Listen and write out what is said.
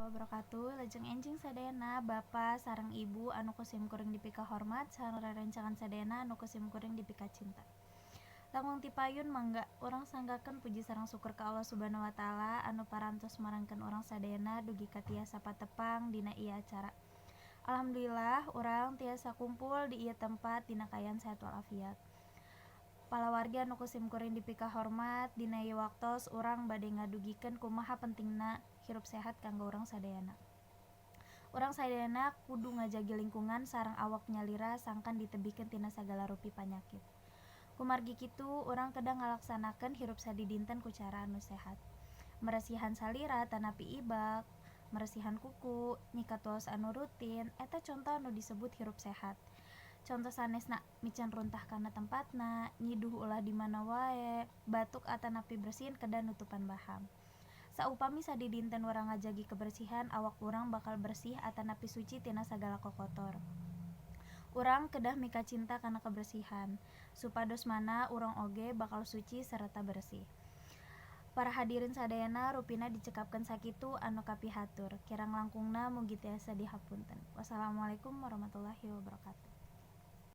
wabarakatuh. Lajeng enjing sadayana Bapa sareng Ibu anu kusim kuring dipika hormat sareng rerencangan sadayana anu kusim kuring dipika cinta. Langkung ti payun mangga urang sanggakeun puji sareng syukur ka Allah Subhanahu wa taala anu parantos marangkeun urang sadayana dugi ka tiasa patepang dina ieu acara. Alhamdulillah urang tiasa kumpul di ieu tempat dina kaayaan sehat walafiat. Palawargi anu kusim kuring dipika hormat dina ieu waktos urang bade ngadugikeun kumaha pentingna hirup sehat kanggo urang sadayana. Urang sadayana kudu ngajagi lingkungan sareng awak nyalira sangkan ditebikeun tina sagala rupi panyakit. Kumargi kitu urang kedah ngalaksanakeun hirup sadi dinten ku cara anu sehat. Maresihan salira tanapi ibak, maresihan kuku, nyikat tuos anu rutin eta conto anu disebut hirup sehat. Contoh sanesna mican runtah kana tempatna, nyiduh ulah di mana wae, batuk atanapi bersihin kedah nutupan bahang. Saupami sadi dinten urang ngajagi kebersihan, awak urang bakal bersih atanapi suci tina sagala kokotor. Urang kedah mika cinta kana kebersihan, supados mana urang oge bakal suci sarta bersih. Para hadirin sadayana rupina dicekapkeun sakitu anu kapihatur. Kirang langkungna mugi tiasa dihapunten. Wassalamualaikum warahmatullahi wabarakatuh.